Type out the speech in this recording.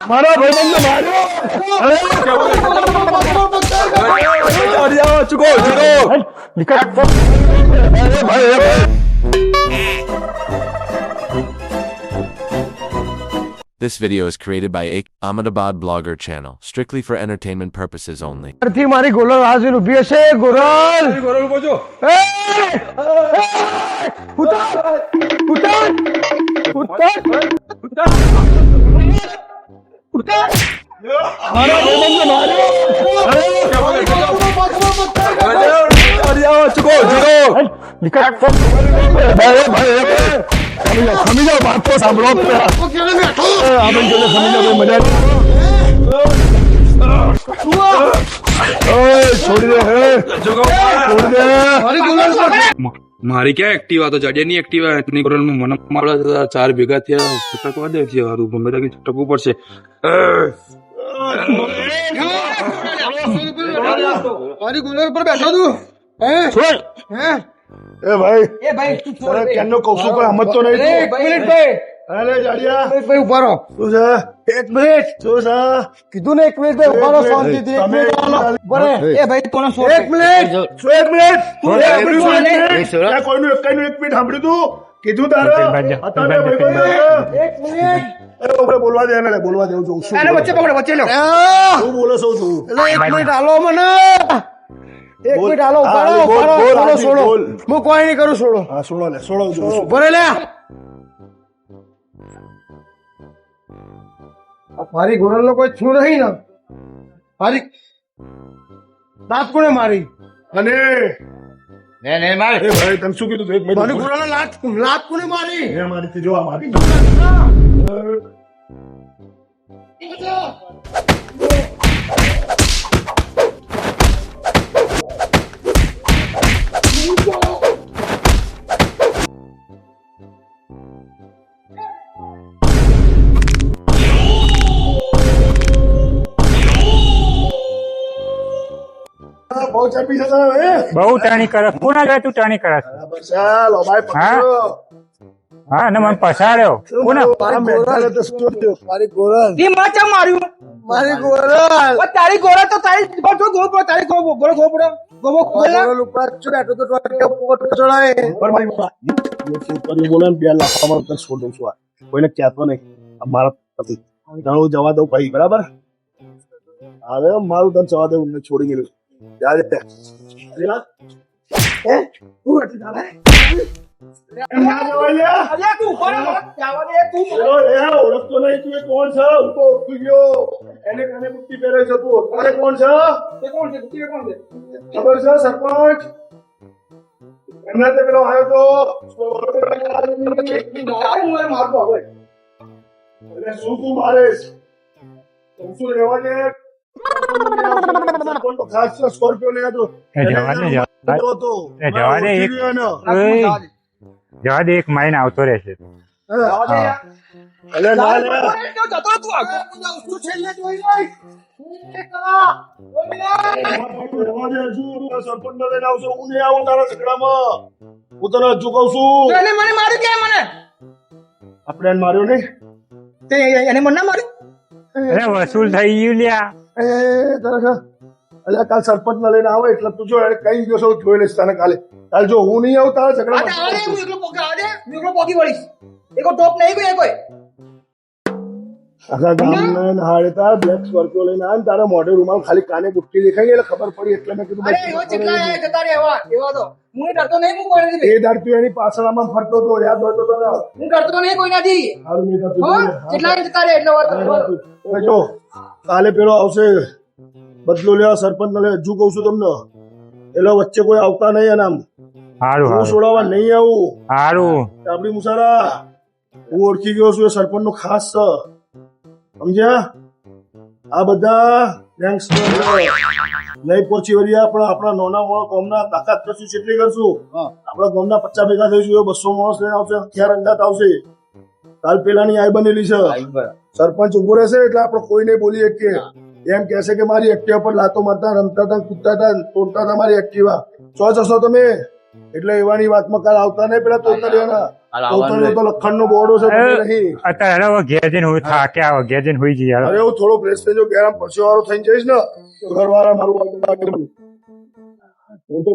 મારા ભાઈબંધને માર્યો. ચૂકો This video is created by Ahmedabad blogger channel, strictly for entertainment purposes only. થી મારી ગોરલ હાજર ઊભી હશે. ગોરલ ગોરલ ઉભો છો. મારા ભાઈબંધને માર્યો. ચૂકો ખમી જાઓ. વાત તો સાંભળો. મારી ક્યાં એક્ટિવા તો જડેની એક્ટિવા ની ગોરલ મને મારા ચાર ભેગા થયા છટકવા દે છે હારું ગમે ત્યાં છટકવું પડશે. મારી ગોરલ પર બેઠો તું ભાઈ ક્યાંનો કહું છું પણ સમજતો નહીં. એક મિનિટ ભાઈ. અરે જાડિયા ભાઈ ઉભા રહો. શું છે? એક મિનિટ શું છે? કીધું ને એક મિનિટ ભાઈ ઉભા રહો શાંતિથી. એક મિનિટ હાલો. ઉભા રહે. એ ભાઈ કોનો શોખ? એક મિનિટ. શું એક મિનિટ? શું એક એક મિનિટ. મિનિટ? ત્યાં કોઈનું એકાઈનું એક મિનિટ સાંભળ્યું તું? કીધું તારે અત્યારે ભાઈબંધો. એક મિનિટ. એ આપણે બોલવા દે ને, બોલવા દેવું છું. શું આને વચ્ચે પકડો, વચ્ચે લો. શું બોલે છું તું? એટલે એક મિનિટ હાલો મને. એક બોલ. મિનિટ હાલો ઉભા હા, રહો, બોલ, ઉભા રહો. બોલ, છોડો, હાજી, છોડો. બોલ. હું કોઈ નહીં કરું, છોડો. હા સોડો લે, સોડો જોઉં છું. ઉભા રહે લે. મારી ગોરલ નો કોઈ છું નહીં ને. મારી દાંત કોને મારી? અને ને મારી. એ ભાઈ તને શું કીધું તું? એક મિનિટ. મારી ગોરલ લાત કોને મારી? એ મારી જો આ મારી. બહુ ચાપી છે તારે, હે? બહુ ટાણી કરસ કોના જાય તું ટાણી કરસ બરાબર, ચાલો ભાઈ પકડો. હા ને મને પછાડ્યો કોના મારા મેઘાલય તો શું થયું? મારી ગોરલ. તે માચા માર્યું. મારી ગોરલ. તારી ગોરલ તો તારી ગોળ તારી ગોળ ઉપર બેઠો તો પોટ ચડાય. પર મારી શું કર્યું બોલે ને 2 લાખ અમારું તને છોડ દઉં છું. આ કોઈને કહેતો નહીં. આ મારા પતિ હું જવા દઉં ભાઈ, બરાબર? હવે મારું તને જવા દઉં, મને છોડી ગયેલું. ત્યારે ઓળખતો નહીં તું? એ કોણ છે? હું તો ઓળખી ગયો. એને કાને બુટ્ટી પહેરે છે તું. તારે કોણ છે? ખબર છે સરપંચ? એમને તે પેલો આવ્યો તો એટલે શું તું મારેશ? શું રહેવા દે. સરપંચ તો ખાસ સ્કોર્પિયો લઈ હતો. એ જવા દે, જવા દે. એ જવા દે, જવા દે એક મહિને આવતો રહેશે એટલે ના લે. રહેવા દે, હજુ સરપંચ ને લઈને આવશે. હું નહીં આવું તારા ઝઘડામાં. હું તને હજુ કહું છું. એને મને માર્યું કે મને? આપણે એને માર્યો નહીં. તે એને મને ના માર્યું? અરે વસૂલ થઈ ગયું લ્યા એટલે કાલ સરપંચ ને લઈને આવે એટલે તું જો એને કઈ ગયો છો જોઈ લઈશ તને કાલે. કાલ જો હું નહીં આવું તારા ઝઘડા આખા ગામને નહાડે તાર બ્લેક સ્કોર્પિયો લઈને આવે ને તારા મોઢે રૂમાલ ખાલી કાને બુટ્ટી દેખાઈ એટલે ખબર પડી. એટલે મેં કીધું એ દાડ તું એની પાછળ આમાં ફરતો હતો, યાદ હોય તો તને? હારું નહીં થતું. જો કાલે પેલો આવશે બદલો લેવા સરપંચ ને. હજુ કઉ છું તમને, એટલે વચ્ચે કોઈ આવતા નહીં. અને આમ સારું હું છોડાવવા નહીં આવું. સારું આપડી મુસારા હું ઓળખી ગયો છું. એ સરપંચ નો ખાસ છે, સમજ્યા? આ બધા નહીં પહોંચી વળ્યા પણ આપણા નાના મોણા ગામના તાકાત કરશું કેટલી કરશું. આપણા ગામના 50 ભેગા થઈશું. 200 માણસ લઈને આવશે. હથિયાર અંદાજ આવશે. કાલ પેલાની આઈ બનેલી છે. સરપંચ ઉભો રહેશે એટલે આપણે કોઈ નહીં બોલીએ કે એમ કહેશે કે મારી એક્ટિવા પર લાતો મારતા, રમતા હતા, કૂદતા હતા, તોડતા હતા મારી એક્ટિવા. 100 જશો તમે એટલે એવાની વાતમાં કાલ આવતા નહીં. પેલા તોડતા રહેવાના. તો લખણનો બોર્ડો છે તમે નહીં. અત્યારે હવે ઘેર જઈને હું થાકે આવો ઘેર જઈને હુઈ જઈએ અરે હું થોડો ફ્રેશ થઈ જાઉં ઘેર આમ પરસેવો વાળો થઈને જઈશ ને તો ઘરવાળા મારું વાંધો ના કરે. હું તો